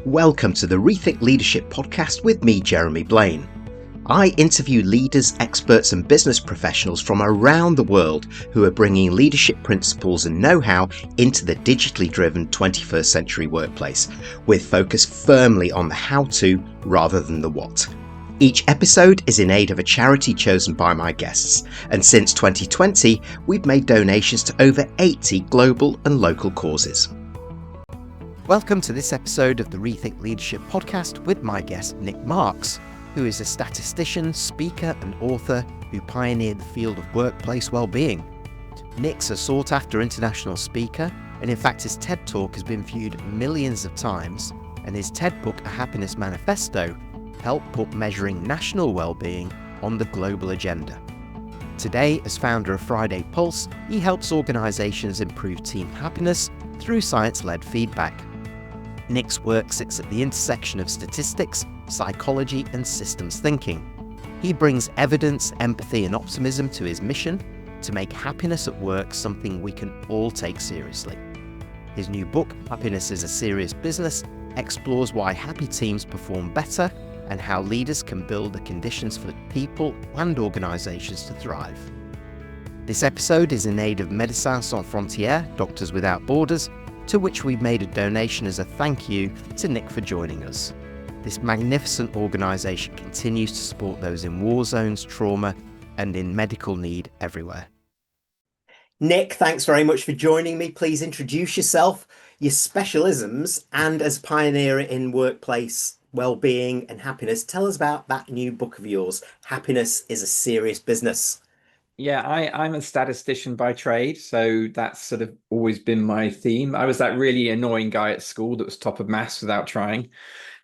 Welcome to the Rethink Leadership podcast with me, Jeremy Blaine. I interview leaders, experts and business professionals from around the world who are bringing leadership principles and know-how into the digitally driven 21st century workplace, with focus firmly on the how-to rather than the what. Each episode is in aid of a charity chosen by my guests, and since 2020, we've made donations to over 80 global and local causes. Welcome to this episode of the Rethink Leadership podcast with my guest, Nic Marks, who is a statistician, speaker and author who pioneered the field of workplace well-being. Nic's a sought-after international speaker, and in fact his TED Talk has been viewed millions of times, and his TEDBook A Happiness Manifesto helped put measuring national well-being on the global agenda. Today, as founder of Friday Pulse, he helps organisations improve team happiness through science-led feedback. Nic's work sits at the intersection of statistics, psychology and systems thinking. He brings evidence, empathy and optimism to his mission to make happiness at work something we can all take seriously. His new book, Happiness is a Serious Business, explores why happy teams perform better and how leaders can build the conditions for people and organisations to thrive. This episode is in aid of Médecins Sans Frontières, Doctors Without Borders, to which we've made a donation as a thank you to Nic for joining us. This magnificent organisation continues to support those in war zones, trauma, and in medical need everywhere. Nic, thanks very much for joining me. Please introduce yourself, your specialisms, and as pioneer in workplace well-being and happiness, tell us about that new book of yours, Happiness is a Serious Business. Yeah, I'm a statistician by trade, so that's sort of always been my theme. I was that really annoying guy at school that was top of maths without trying.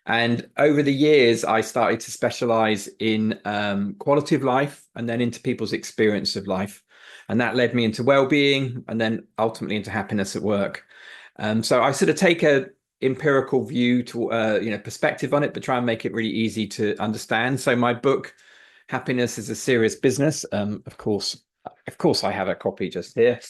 And over the years, I started to specialize in quality of life and then into people's experience of life. And that led me into well-being and then ultimately into happiness at work. So I sort of take a empirical view to, perspective on it, but try and make it really easy to understand. So my book, Happiness is a Serious Business, of course I have a copy just here,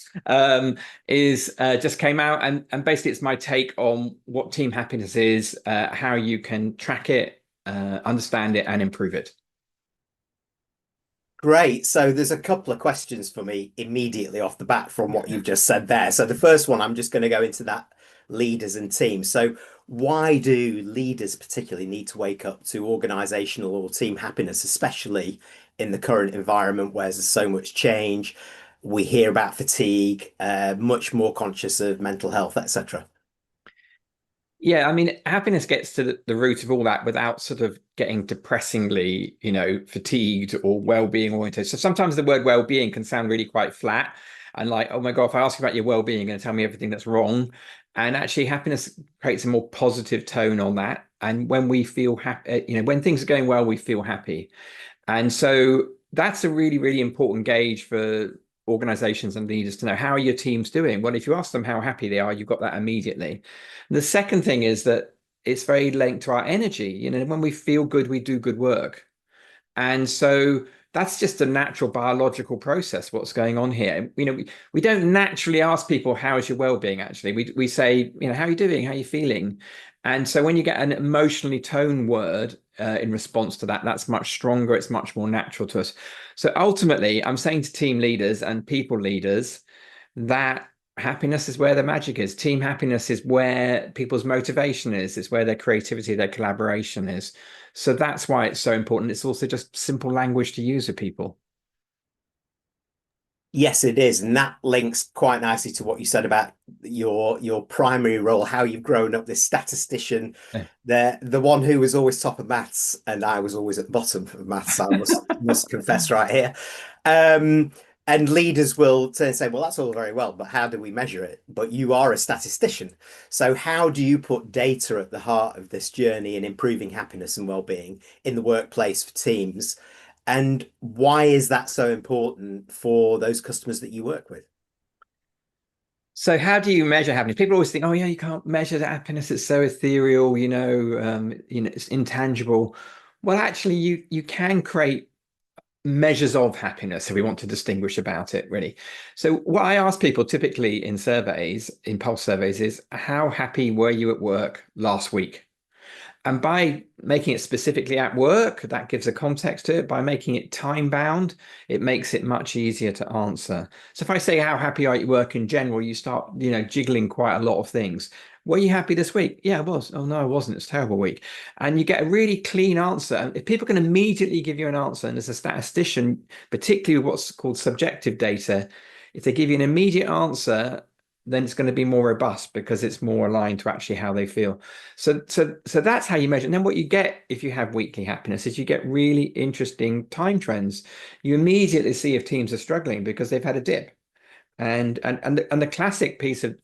just came out, and basically it's my take on what team happiness is, how you can track it, understand it and improve it. Great. So there's a couple of questions for me immediately off the bat from what you've just said there. So the first one, I'm just going to go into that leaders and teams. So why do leaders particularly need to wake up to organisational or team happiness, especially in the current environment where there's so much change? We hear about fatigue, much more conscious of mental health, etc. Yeah, I mean, happiness gets to the root of all that without sort of getting depressingly, fatigued or well-being oriented. So sometimes the word well-being can sound really quite flat and like, oh my God, if I ask you about your well-being, you're going to tell me everything that's wrong. And actually happiness creates a more positive tone on that. And when we feel happy, when things are going well, we feel happy. And so that's a really, really important gauge for organizations and leaders to know, how are your teams doing? Well, if you ask them how happy they are, you've got that immediately. The second thing is that it's very linked to our energy. When we feel good, we do good work. And so that's just a natural biological process, what's going on here. We don't naturally ask people, how is your well-being? Actually, we say, how are you doing? How are you feeling? And so when you get an emotionally toned word in response to that, that's much stronger. It's much more natural to us. So ultimately, I'm saying to team leaders and people leaders that happiness is where the magic is. Team happiness is where people's motivation is. It's where their creativity, their collaboration is. So that's why it's so important. It's also just simple language to use with people. Yes, it is. And that links quite nicely to what you said about your primary role, how you've grown up, this statistician, the one who was always top of maths, and I was always at the bottom of maths, I must confess right here. And leaders will say, well, that's all very well, but how do we measure it? But you are a statistician. So how do you put data at the heart of this journey in improving happiness and well-being in the workplace for teams? And why is that so important for those customers that you work with? So how do you measure happiness? People always think, oh yeah, you can't measure the happiness. It's so ethereal, it's intangible. Well, actually, you can create measures of happiness if we want to distinguish about it, really. So what I ask people typically in surveys, in pulse surveys, is how happy were you at work last week? And by making it specifically at work, that gives a context to it. By making it time bound, it makes it much easier to answer. So if I say, how happy are you at work in general, you start, jiggling quite a lot of things. Were you happy this week? Yeah, I was. Oh, no, I wasn't. It's a terrible week. And you get a really clean answer. And if people can immediately give you an answer, and as a statistician, particularly with what's called subjective data, if they give you an immediate answer, then it's going to be more robust because it's more aligned to actually how they feel. So that's how you measure. And then what you get if you have weekly happiness is you get really interesting time trends. You immediately see if teams are struggling because they've had a dip. And the classic piece of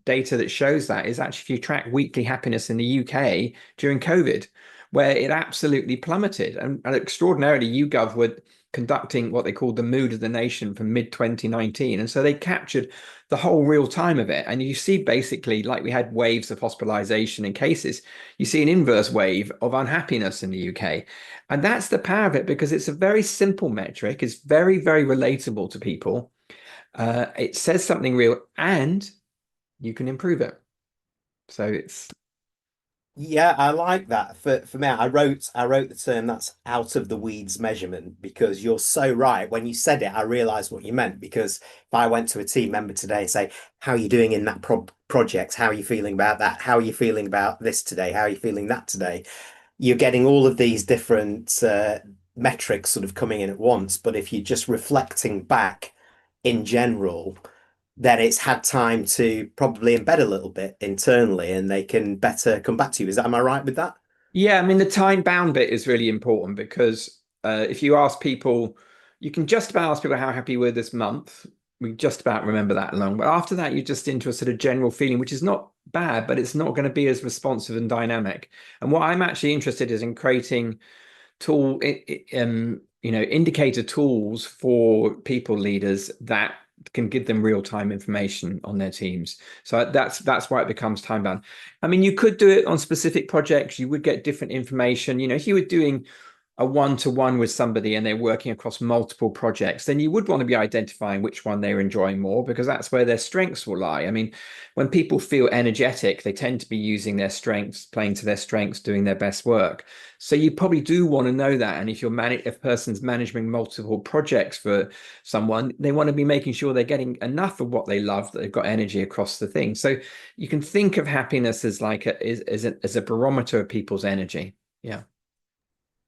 data that shows that is actually if you track weekly happiness in the UK during COVID, where it absolutely plummeted. And extraordinarily, YouGov were conducting what they called the mood of the nation from mid-2019. And so they captured the whole real time of it. And you see basically, like we had waves of hospitalization and cases, you see an inverse wave of unhappiness in the UK. And that's the power of it, because it's a very simple metric. It's very, very relatable to people. It says something real, and you can improve it. So it's... Yeah, I like that. For me, I wrote the term that's out of the weeds measurement, because you're so right. When you said it, I realized what you meant, because if I went to a team member today and say, how are you doing in that project? How are you feeling about that? How are you feeling about this today? How are you feeling that today? You're getting all of these different metrics sort of coming in at once. But if you're just reflecting back in general, then it's had time to probably embed a little bit internally, and they can better come back to you. Am I right with that? Yeah, I mean, the time bound bit is really important, because if you ask people, you can just about ask people how happy you were this month. We just about remember that long. But after that, you're just into a sort of general feeling, which is not bad, but it's not going to be as responsive and dynamic. And what I'm actually interested is in creating indicator tools for people leaders that can give them real-time information on their teams. So that's why it becomes time bound. I mean, you could do it on specific projects. You would get different information. If you were doing a one-to-one with somebody and they're working across multiple projects, then you would want to be identifying which one they're enjoying more, because that's where their strengths will lie. I mean, when people feel energetic, they tend to be using their strengths, playing to their strengths, doing their best work. So you probably do want to know that. And if if a person's managing multiple projects for someone, they want to be making sure they're getting enough of what they love, that they've got energy across the thing. So you can think of happiness as like as a barometer of people's energy. Yeah.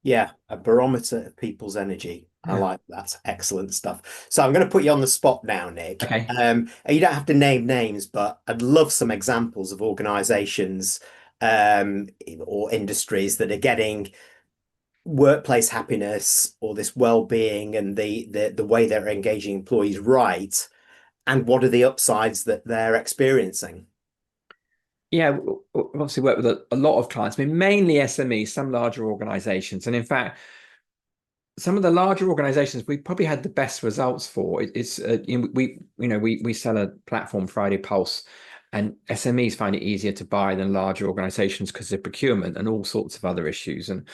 Yeah, a barometer of people's energy. I Yeah. like that. Excellent stuff. So I'm going to put you on the spot now, Nic. Okay. And you don't have to name names, but I'd love some examples of organizations or industries that are getting workplace happiness or this well-being and the way they're engaging employees right, and what are the upsides that they're experiencing. Yeah, we obviously work with a lot of clients. I mean, mainly SMEs, some larger organizations. And in fact, some of the larger organizations we probably had the best results for. We sell a platform, Friday Pulse, and SMEs find it easier to buy than larger organizations because of procurement and all sorts of other issues. And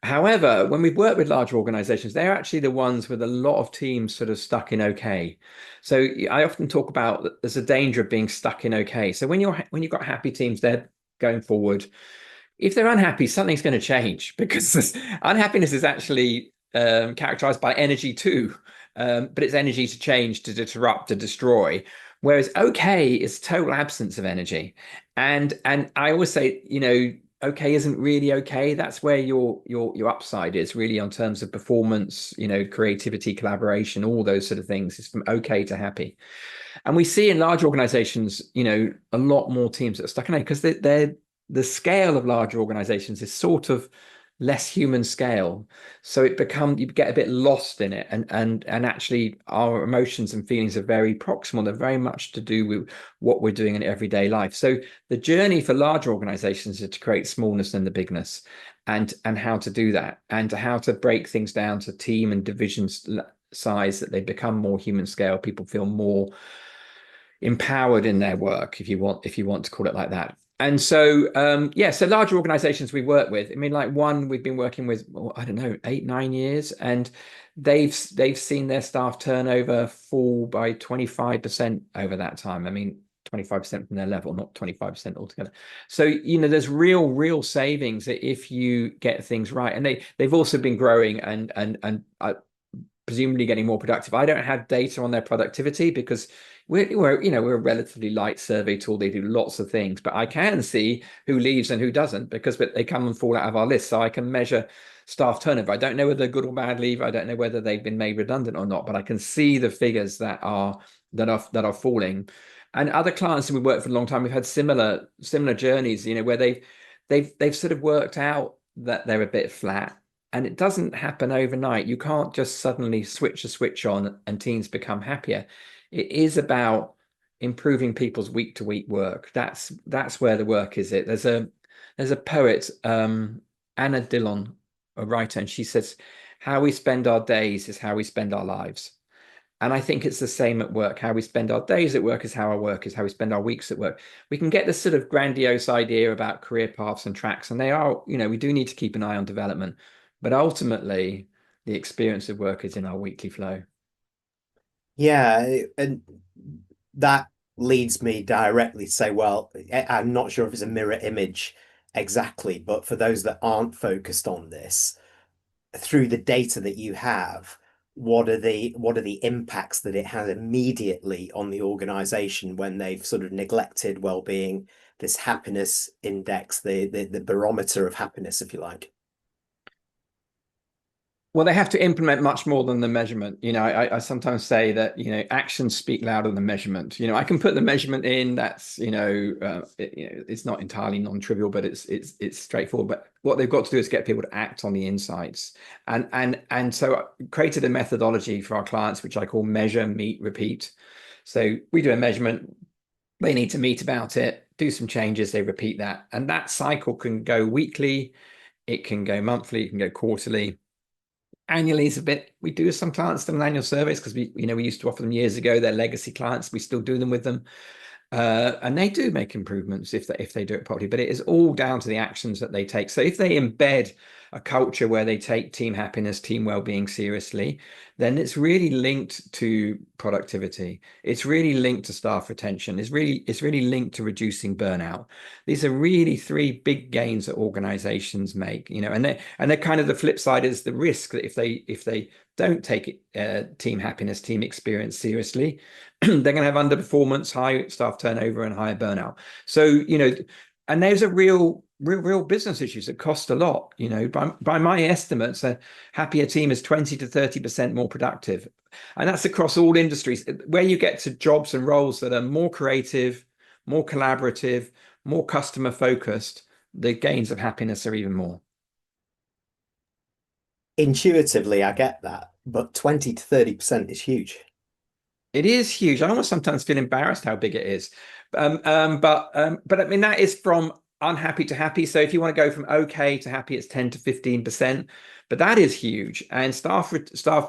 however, when we've worked with larger organizations, they're actually the ones with a lot of teams sort of stuck in okay. So I often talk about that there's a danger of being stuck in okay. So when you've got happy teams, they're going forward. If they're unhappy, something's going to change, because unhappiness is actually characterized by energy too, but it's energy to change, to disrupt, to destroy. Whereas okay is total absence of energy. And I always say, okay isn't really okay. That's where your upside is really, on terms of performance, creativity, collaboration, all those sort of things. It's from okay to happy. And we see in large organizations, a lot more teams that are stuck in it, because the scale of larger organizations is sort of less human scale. So you get a bit lost in it. And actually our emotions and feelings are very proximal. They're very much to do with what we're doing in everyday life. So the journey for larger organizations is to create smallness and the bigness, and how to do that, and how to break things down to team and divisions size, that they become more human scale. People feel more empowered in their work, if you want to call it like that. And so so larger organizations we work with, I mean, like one we've been working with, I don't know, 8-9 years, and they've seen their staff turnover fall by 25% over that time. I mean, 25% from their level, not 25% altogether. So, you know, there's real savings if you get things right. And they've also been growing and presumably getting more productive. I don't have data on their productivity because we're a relatively light survey tool. They do lots of things, but I can see who leaves and who doesn't because they come and fall out of our list. So I can measure staff turnover. I don't know whether they're good or bad leave. I don't know whether they've been made redundant or not, but I can see the figures that are falling. And other clients that we worked for a long time, we've had similar journeys, you know, where they've sort of worked out that they're a bit flat. And it doesn't happen overnight. You can't just suddenly switch a switch on and teams become happier. It is about improving people's week-to-week work. That's where the work is. There's a poet, Anna Dillon, a writer, and she says, "How we spend our days is how we spend our lives." And I think it's the same at work. How we spend our days at work is how our work is, how we spend our weeks at work. We can get this sort of grandiose idea about career paths and tracks, and they are, you know, we do need to keep an eye on development. But ultimately, the experience of work is in our weekly flow. Yeah, and that leads me directly to say, well, I'm not sure if it's a mirror image exactly, but for those that aren't focused on this, through the data that you have, what are the impacts that it has immediately on the organization when they've sort of neglected well-being, this happiness index, the barometer of happiness, if you like? Well, they have to implement much more than the measurement. You know, I sometimes say that, you know, actions speak louder than measurement. You know, I can put the measurement in. That's, you know, it's not entirely non-trivial, but it's straightforward. But what they've got to do is get people to act on the insights. And so I created a methodology for our clients, which I call measure, meet, repeat. So we do a measurement. They need to meet about it, do some changes, they repeat that. And that cycle can go weekly, it can go monthly, it can go quarterly. Annually is a bit, we do some clients them annual surveys because we used to offer them years ago. They're legacy clients, we still do them with them, and they do make improvements if they do it properly, but it is all down to the actions that they take. So if they embed a culture where they take team happiness, team well-being seriously, then it's really linked to productivity. It's really linked to staff retention. It's really linked to reducing burnout. These are really three big gains that organizations make, you know, and they're kind of the flip side is the risk that if they don't take team happiness, team experience seriously, they're going to have underperformance, high staff turnover, and higher burnout. So, you know, and there's a real business issues that cost a lot. You know, by my estimates, a happier team is 20 to 30% more productive, and that's across all industries. Where you get to jobs and roles that are more creative, more collaborative, more customer focused, the gains of happiness are even more. Intuitively, I get that, but 20 to 30% is huge. It is huge. I almost sometimes feel embarrassed how big it is. But I mean, that is from unhappy to happy. So if you want to go from okay to happy, it's 10 to 15%. But that is huge. And staff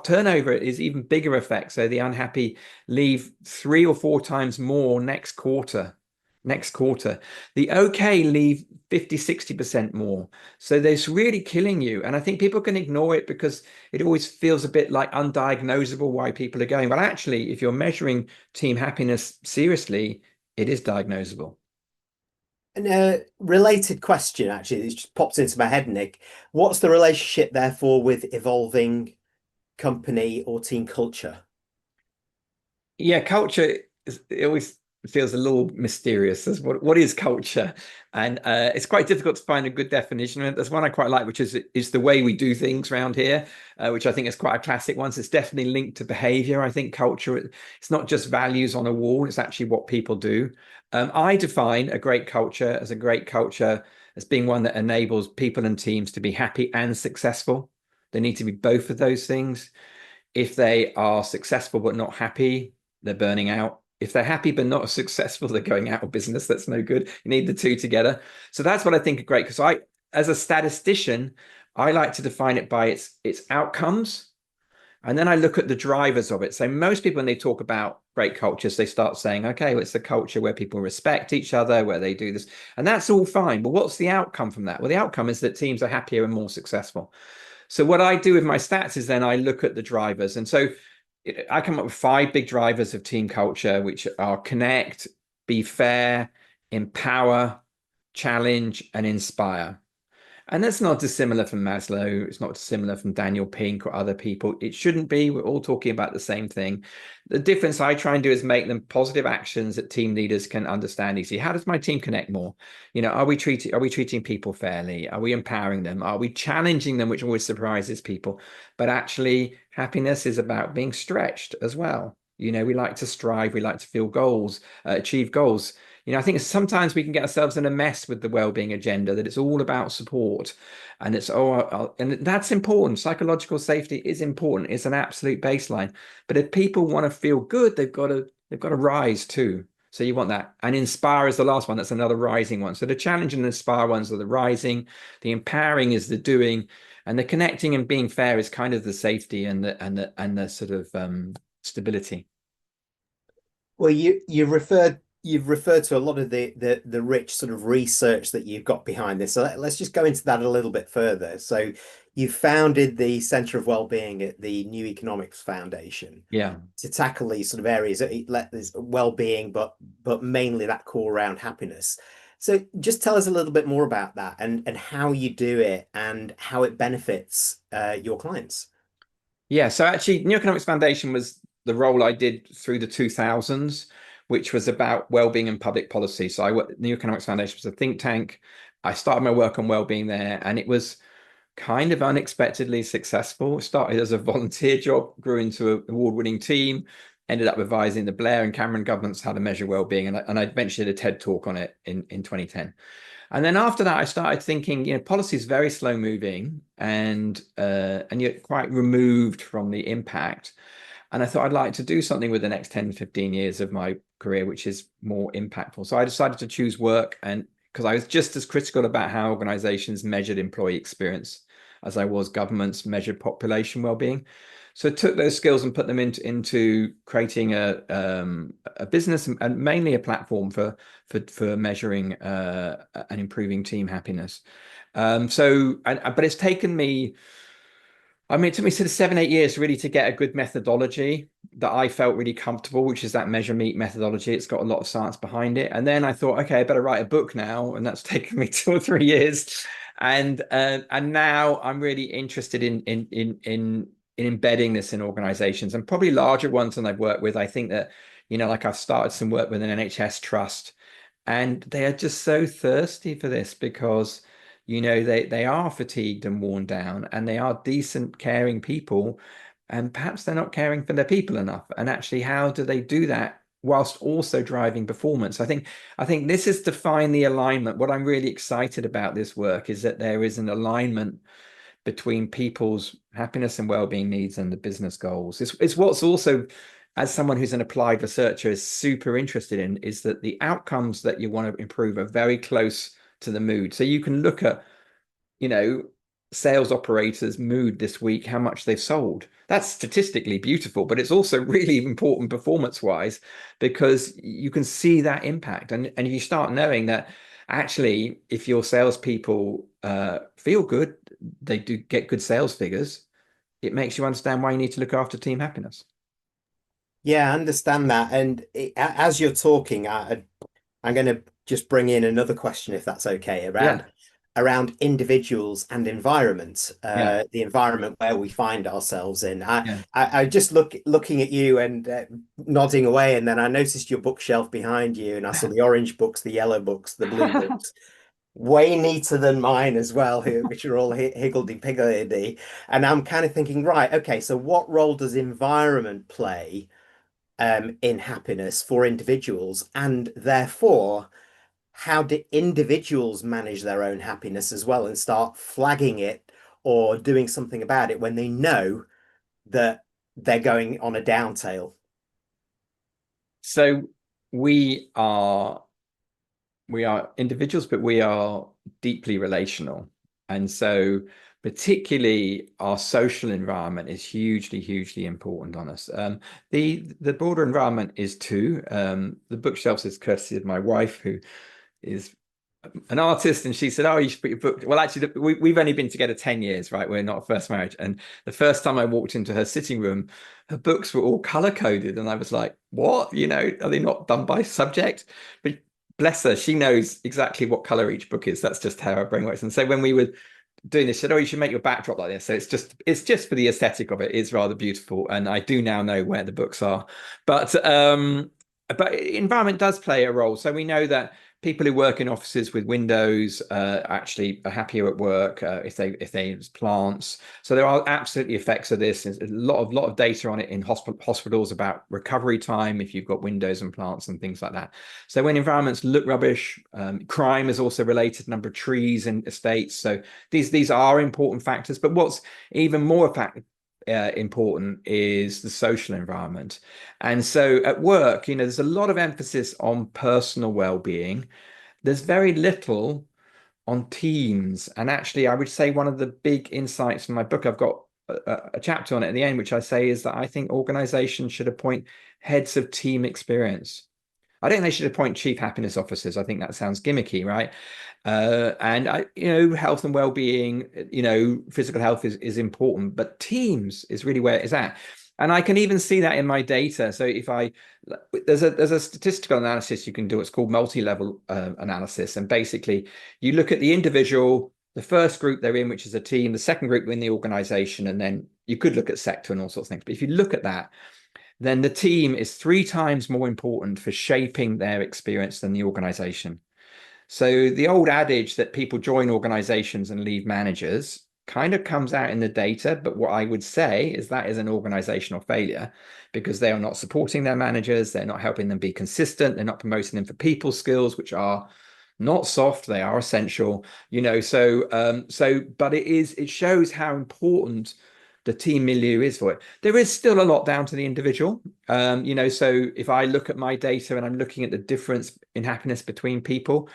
turnover is even bigger effect. So the unhappy leave 3 or 4 times more next quarter. The okay leave 50-60% more. So there's really killing you. And I think people can ignore it because it always feels a bit like undiagnosable why people are going. But actually, if you're measuring team happiness seriously, it is diagnosable. And a related question, actually, it just popped into my head, Nick. What's the relationship, therefore, with evolving company or team culture? Yeah, culture it always feels a little mysterious. As what is culture? And it's quite difficult to find a good definition. There's one I quite like, which is the way we do things around here, which I think is quite a classic one. So it's definitely linked to behavior. I think culture, it's not just values on a wall, it's actually what people do. I define a great culture as being one that enables people and teams to be happy and successful. They need to be both of those things. If they are successful but not happy, they're burning out. If they're happy but not successful, they're going out of business. That's no good. You need the two together. So that's what I think are great. Because as a statistician, I like to define it by its outcomes. And then I look at the drivers of it. So most people, when they talk about great cultures, they start saying, okay, well, it's a culture where people respect each other, where they do this. And that's all fine. But what's the outcome from that? Well, the outcome is that teams are happier and more successful. So what I do with my stats is then I look at the drivers. And so I come up with 5 big drivers of team culture, which are connect, be fair, empower, challenge, and inspire. And that's not dissimilar from Maslow. It's not dissimilar from Daniel Pink or other people. It shouldn't be. We're all talking about the same thing. The difference I try and do is make them positive actions that team leaders can understand easily. How does my team connect more? Are we treating people fairly? Are we empowering them? Are we challenging them, which always surprises people? But actually, happiness is about being stretched as well. We like to strive. We like to feel goals, achieve goals. I think sometimes we can get ourselves in a mess with the well-being agenda, that it's all about support, and and that's important. Psychological safety is important. It's an absolute baseline. But if people want to feel good, they've got to rise too. So you want that. And inspire is the last one. That's another rising one. So the challenge and the inspire ones are the rising, the empowering is the doing, and the connecting and being fair is kind of the safety and the sort of stability. Well, you've referred to a lot of the rich sort of research that you've got behind this. So let's just go into that a little bit further. So you founded the Centre of Wellbeing at the New Economics Foundation, to tackle these sort of areas, there's well-being, but mainly that core around happiness. So just tell us a little bit more about that and how you do it and how it benefits your clients. Yeah, so actually, New Economics Foundation was the role I did through the 2000s, which was about well-being and public policy. So New Economics Foundation was a think tank. I started my work on well-being there, and it was kind of unexpectedly successful. It started as a volunteer job, grew into an award-winning team, ended up advising the Blair and Cameron governments how to measure well-being, and I eventually did a TED talk on it in 2010. And then after that, I started thinking, policy is very slow moving, and you're quite removed from the impact. And I thought I'd like to do something with the next 10, 15 years of my career, which is more impactful. So I decided to choose work, and because I was just as critical about how organizations measured employee experience as I was governments measured population well-being. So I took those skills and put them into creating a business and mainly a platform for measuring and improving team happiness. But it's taken me, it took me sort of 7-8 years really to get a good methodology that I felt really comfortable, which is that measure meet methodology. It's got a lot of science behind it. And then I thought, okay, I better write a book now, and that's taken me 2 or 3 years. And now I'm really interested in embedding this in organizations, and probably larger ones than I've worked with. I think that, like I've started some work with an NHS trust, and they are just so thirsty for this because, they are fatigued and worn down, and they are decent, caring people, and perhaps they're not caring for their people enough. And actually, how do they do that whilst also driving performance? I think this is to find the alignment. What I'm really excited about this work is that there is an alignment between people's happiness and well-being needs and the business goals. It's what's also, as someone who's an applied researcher, is super interested in, is that the outcomes that you want to improve are very close to the mood. So you can look at, sales operators' mood this week, how much they've sold. That's statistically beautiful, but it's also really important performance-wise, because you can see that impact. And you start knowing that actually, if your salespeople feel good, they do get good sales figures, it makes you understand why you need to look after team happiness. Yeah, I understand that. And as you're talking, I'm going to just bring in another question, if that's okay, around individuals and environment, the environment where we find ourselves in. I just looking at you and nodding away, and then I noticed your bookshelf behind you, and I saw the orange books, the yellow books, the blue books, way neater than mine as well, which are all higgledy-piggledy. And I'm kind of thinking, right, okay, so what role does environment play in happiness for individuals, and therefore, how do individuals manage their own happiness as well and start flagging it or doing something about it when they know that they're going on a downtail? So we are individuals, but we are deeply relational. And so particularly our social environment is hugely, hugely important on us. The broader environment is too. The bookshelves is courtesy of my wife, who is an artist, and she said, "Oh, you should put your book." Well, actually, we've only been together 10 years, right? We're not a first marriage. And the first time I walked into her sitting room, her books were all color coded, and I was like, "What? You know, are they not done by subject?" But bless her, she knows exactly what color each book is. That's just how her brain works. And so when we were doing this, she said, "Oh, you should make your backdrop like this." So it's just for the aesthetic of it. It's rather beautiful, and I do now know where the books are. But environment does play a role. So we know that people who work in offices with windows actually are happier at work if they use plants. So there are absolutely effects of this. There's a lot of data on it in hospitals about recovery time if you've got windows and plants and things like that. So when environments look rubbish, crime is also related, number of trees in estates. So these are important factors. But what's even more important is the social environment. And so at work, there's a lot of emphasis on personal well-being. There's very little on teams. And actually, I would say one of the big insights from my book, I've got a chapter on it at the end, which I say is that I think organizations should appoint heads of team experience. I don't think they should appoint chief happiness officers. I think that sounds gimmicky, right? Health and well-being, physical health is important, but teams is really where it's at. And I can even see that in my data. So there's a statistical analysis you can do. It's called multi-level analysis. And basically you look at the individual, the first group they're in, which is a team, the second group in the organization, and then you could look at sector and all sorts of things. But if you look at that, then the team is 3 times more important for shaping their experience than the organization. So the old adage that people join organizations and leave managers kind of comes out in the data. But what I would say is that is an organizational failure because they are not supporting their managers. They're not helping them be consistent. They're not promoting them for people skills, which are not soft. They are essential, but it shows how important the team milieu is for it. There is still a lot down to the individual. So if I look at my data and I'm looking at the difference in happiness between people,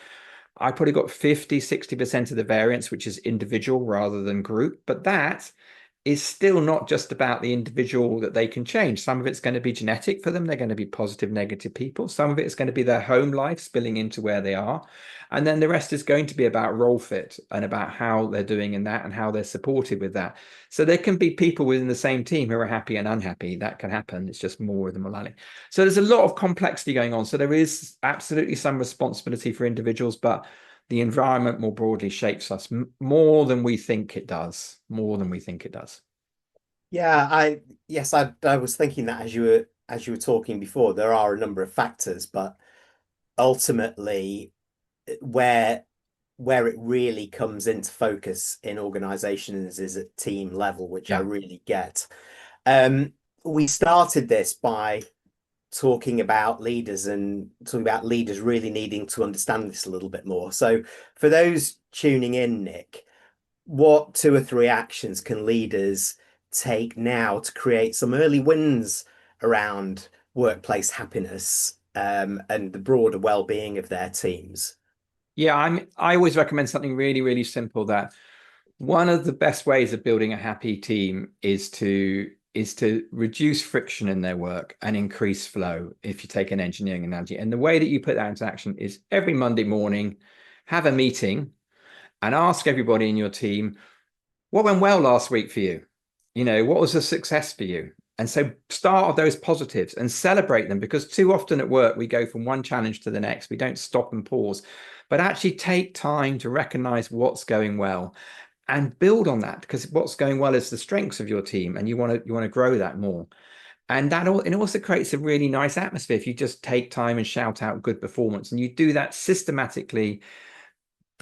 I probably got 50-60% of the variance, which is individual rather than group. But that is still not just about the individual that they can change. Some of it's going to be genetic for them. They're going to be positive, negative people. Some of it is going to be their home life spilling into where they are. And then the rest is going to be about role fit and about how they're doing in that and how they're supported with that. So there can be people within the same team who are happy and unhappy. That can happen. It's just more of them are. So there's a lot of complexity going on. So there is absolutely some responsibility for individuals, but the environment more broadly shapes us more than we think it does. Yeah, I was thinking that as you were talking before, there are a number of factors, but ultimately where it really comes into focus in organizations is at team level, which I really get. We started this by talking about leaders really needing to understand this a little bit more. So for those tuning in, Nic, what 2 or 3 actions can leaders take now to create some early wins around workplace happiness and the broader well-being of their teams? Yeah, I always recommend something really, really simple, that one of the best ways of building a happy team is to reduce friction in their work and increase flow, if you take an engineering analogy. And the way that you put that into action is every Monday morning, have a meeting and ask everybody in your team, what went well last week for you? What was a success for you? And so start with those positives and celebrate them, because too often at work, we go from one challenge to the next. We don't stop and pause, but actually take time to recognize what's going well and build on that, because what's going well is the strengths of your team and you want to grow that more. And it also creates a really nice atmosphere if you just take time and shout out good performance, and you do that systematically,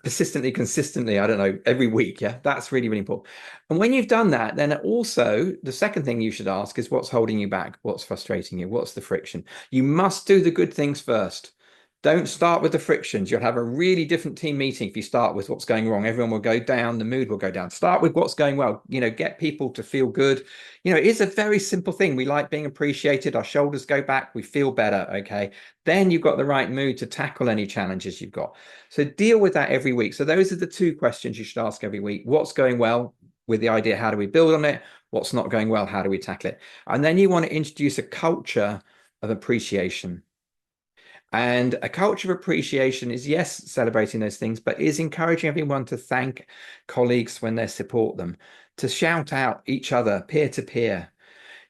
persistently, consistently, I don't know, every week. Yeah, that's really, really important. And when you've done that, then also the second thing you should ask is what's holding you back? What's frustrating you? What's the friction? You must do the good things first. Don't start with the frictions. You'll have a really different team meeting if you start with what's going wrong. Everyone will go down, the mood will go down. Start with what's going well. Get people to feel good. It is a very simple thing. We like being appreciated. Our shoulders go back. We feel better. Okay. Then you've got the right mood to tackle any challenges you've got. So deal with that every week. So those are the 2 questions you should ask every week. What's going well, with the idea, how do we build on it? What's not going well? How do we tackle it? And then you want to introduce a culture of appreciation. And a culture of appreciation is, yes, celebrating those things, but is encouraging everyone to thank colleagues when they support them, to shout out each other peer to peer.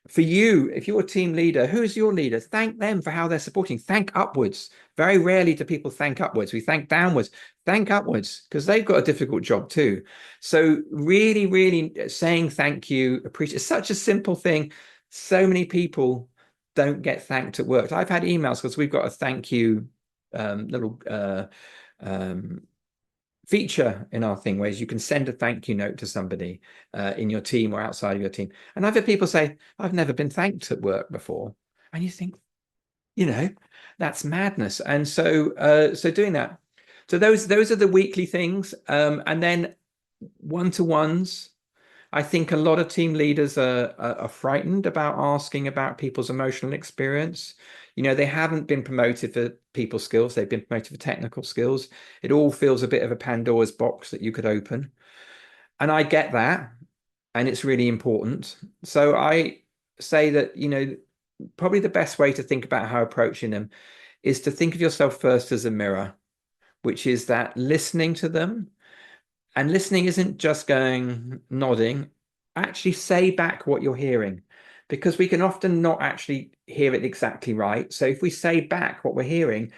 For you, if you're a team leader, who is your leader? Thank them for how they're supporting. Thank upwards. Very rarely do people thank upwards. We thank downwards. Thank upwards, because they've got a difficult job too. So really, really saying thank you, appreciate. It's such a simple thing. So many people don't get thanked at work. I've had emails because we've got a thank you little feature in our thing, where you can send a thank you note to somebody in your team or outside of your team. And I've had people say, I've never been thanked at work before. And you think, that's madness. And so doing that. So those are the weekly things. And then one-to-ones. I think a lot of team leaders are frightened about asking about people's emotional experience. They haven't been promoted for people skills. They've been promoted for technical skills. It all feels a bit of a Pandora's box that you could open. And I get that. And it's really important. So I say that, probably the best way to think about how approaching them is to think of yourself first as a mirror, which is that listening to them. And listening isn't just nodding. Actually say back what you're hearing, because we can often not actually hear it exactly right. So if we say back what we're hearing,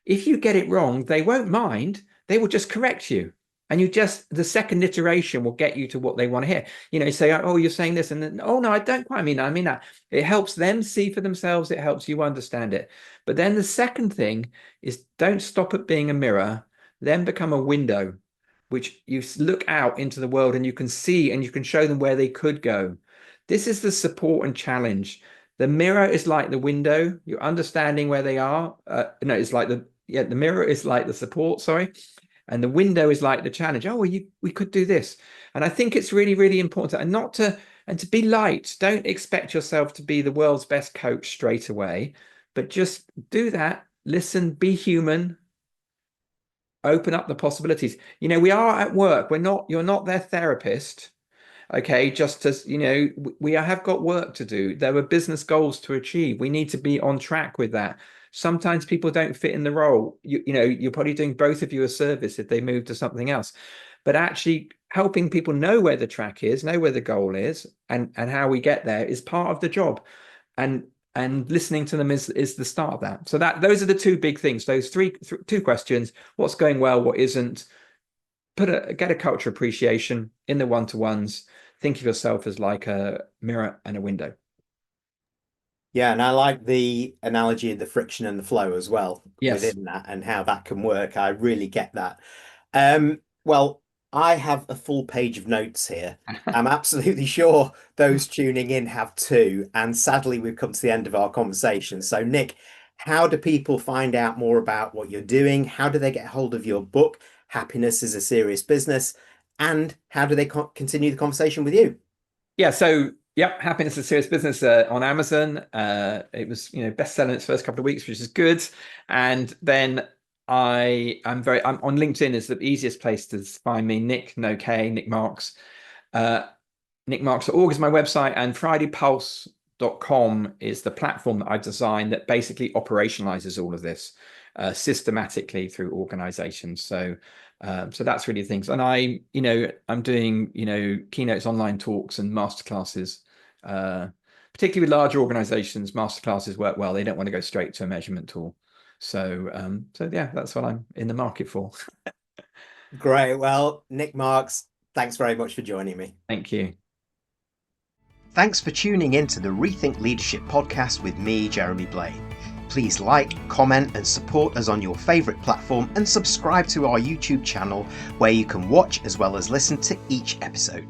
if you get it wrong, they won't mind. They will just correct you. And the second iteration will get you to what they want to hear. Say, oh, you're saying this. And then, oh, no, I don't quite mean that. I mean that. It helps them see for themselves. It helps you understand it. But then the second thing is, don't stop at being a mirror, then become a window, which you look out into the world and you can see and you can show them where they could go. This is the support and challenge. The mirror is like the window. You're understanding where they are. It's like the mirror is like the support, and the window is like the challenge. Oh, well, we could do this. And I think it's really, really important and to be light. Don't expect yourself to be the world's best coach straight away, but just do that. Listen, be human. Open up the possibilities. We are at work. You're not their therapist. Okay. Just as, we have got work to do. There are business goals to achieve. We need to be on track with that. Sometimes people don't fit in the role. You're probably doing both of you a service if they move to something else, but actually helping people know where the track is, know where the goal is, and how we get there is part of the job. And listening to them is the start of that. So those are the two big things. Those two questions: what's going well, what isn't. Get a culture appreciation in the one-to-ones. Think of yourself as like a mirror and a window. Yeah, and I like the analogy of the friction and the flow as well. Yes. Within that, and how that can work. I really get that. Well, I have a full page of notes here. I'm absolutely sure those tuning in have too. And sadly, we've come to the end of our conversation. So, Nic, how do people find out more about what you're doing? How do they get hold of your book, Happiness is a Serious Business? And how do they continue the conversation with you? Yeah, so, Happiness is a Serious Business on Amazon. It was, bestseller in its first couple of weeks, which is good. And then I'm on LinkedIn is the easiest place to find me. Nic, no K, Nic Marks. NicMarks.org is my website, and FridayPulse.com is the platform that I've designed that basically operationalizes all of this systematically through organizations. So that's really things. And I'm doing, keynotes, online talks and masterclasses, particularly with larger organizations. Masterclasses work well. They don't want to go straight to a measurement tool. So that's what I'm in the market for. Great. Well, Nic Marks, thanks very much for joining me. Thank you. Thanks for tuning in to the Rethink Leadership podcast with me, Jeremy Blaine. Please like, comment and support us on your favourite platform, and subscribe to our YouTube channel where you can watch as well as listen to each episode.